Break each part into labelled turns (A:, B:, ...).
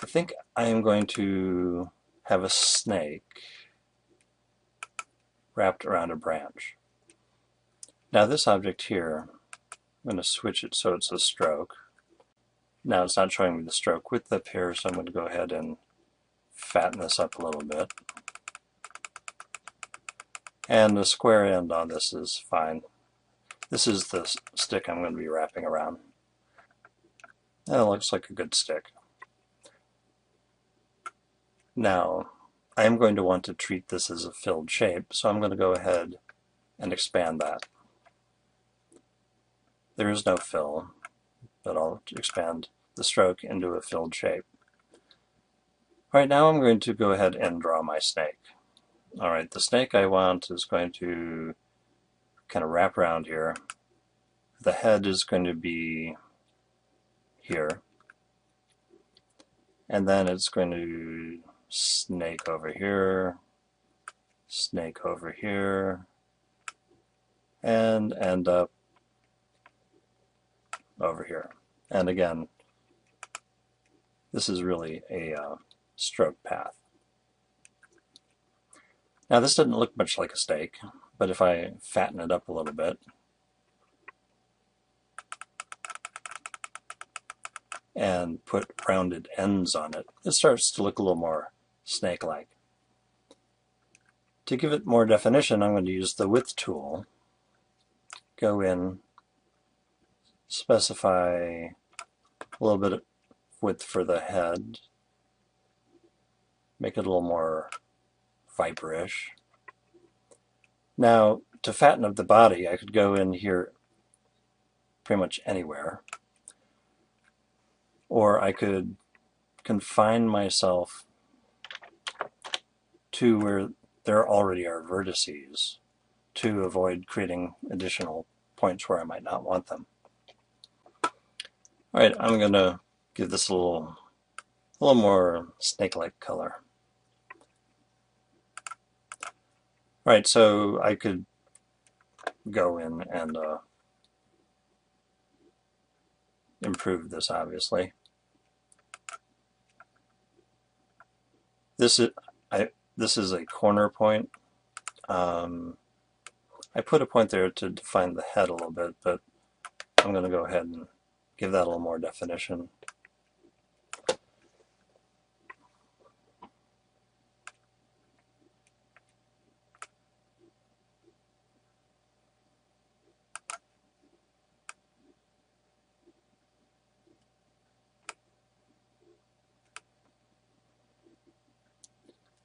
A: I think I am going to have a snake wrapped around a branch. Now this object here, I'm going to switch it so it's a stroke. Now it's not showing me the stroke width up here, so I'm going to go ahead and fatten this up a little bit. And the square end on this is fine. This is the stick I'm going to be wrapping around. And it looks like a good stick. Now, I am going to want to treat this as a filled shape, so I'm going to go ahead and expand that. There is no fill, but I'll expand the stroke into a filled shape. Alright, now I'm going to go ahead and draw my snake. Alright, the snake I want is going to kind of wrap around here. The head is going to be here. And then it's going to snake over here, and end up over here. And again, this is really a stroke path. Now this doesn't look much like a steak, but if I fatten it up a little bit, and put rounded ends on it, it starts to look a little more snake-like. To give it more definition, I'm going to use the width tool, go in, specify a little bit of width for the head, make it a little more viperish. Now, to fatten up the body, I could go in here pretty much anywhere, or I could confine myself to where there already are vertices to avoid creating additional points where I might not want them. Alright, I'm going to give this a little more snake-like color. Alright, so I could go in and improve this, obviously. This is a corner point. I put a point there to define the head a little bit, but I'm going to go ahead and give that a little more definition.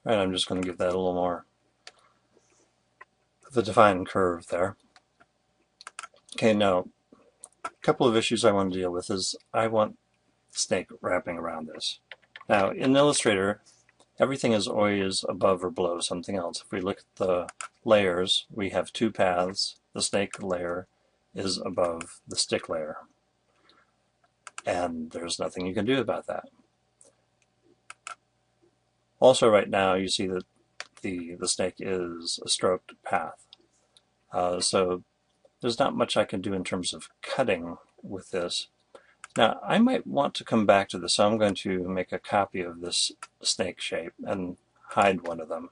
A: Right, I'm just going to give that a little more of a defined curve there. Okay, now a couple of issues I want to deal with is I want snake wrapping around this. Now in Illustrator, everything is always above or below something else. If we look at the layers, we have two paths. The snake layer is above the stick layer, and there's nothing you can do about that. Also, right now you see that the snake is a stroked path. So there's not much I can do in terms of cutting with this. Now I might want to come back to this, so I'm going to make a copy of this snake shape and hide one of them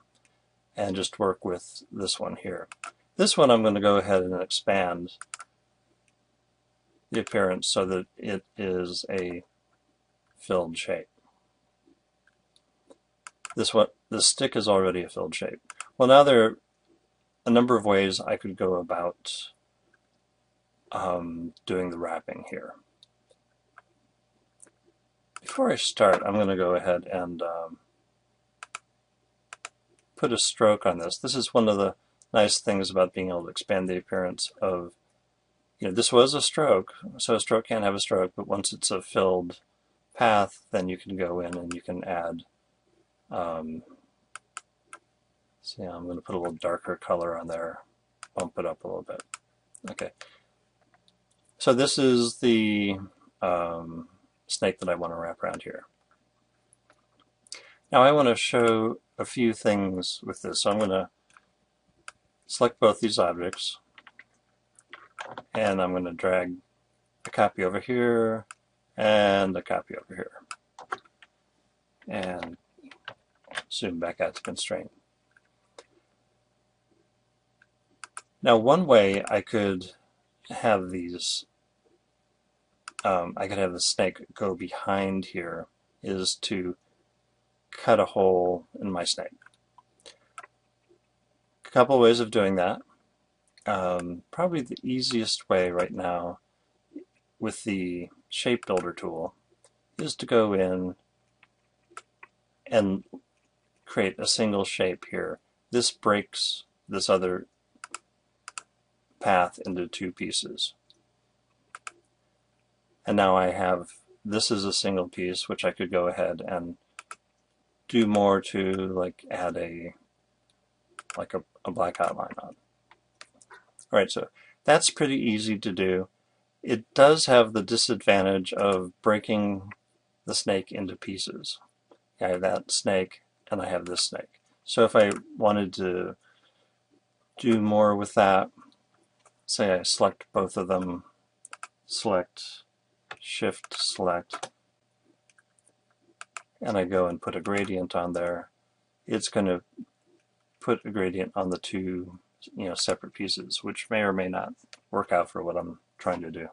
A: and just work with this one here. This one I'm going to go ahead and expand the appearance so that it is a filled shape. This stick is already a filled shape. Well, now there are a number of ways I could go about doing the wrapping here. Before I start, I'm going to go ahead and put a stroke on this. This is one of the nice things about being able to expand the appearance of, this was a stroke, so a stroke can't have a stroke, but once it's a filled path, then you can go in and you can add so yeah, I'm going to put a little darker color on there, bump it up a little bit. Okay, so this is the snake that I want to wrap around here. Now I want to show a few things with this, so I'm going to select both these objects, and I'm going to drag a copy over here and a copy over here. and zoom back out to constraint. Now, one way I could have these, I could have the snake go behind here, is to cut a hole in my snake. A couple ways of doing that. Probably the easiest way right now with the shape builder tool is to go in and create a single shape here. This breaks this other path into two pieces. And now I have, this is a single piece, which I could go ahead and do more to, like add a black outline on. Alright, so that's pretty easy to do. It does have the disadvantage of breaking the snake into pieces. I have that snake and I have this snake. So if I wanted to do more with that, say I select both of them, select, shift, select, and I go and put a gradient on there, it's going to put a gradient on the two separate pieces, which may or may not work out for what I'm trying to do.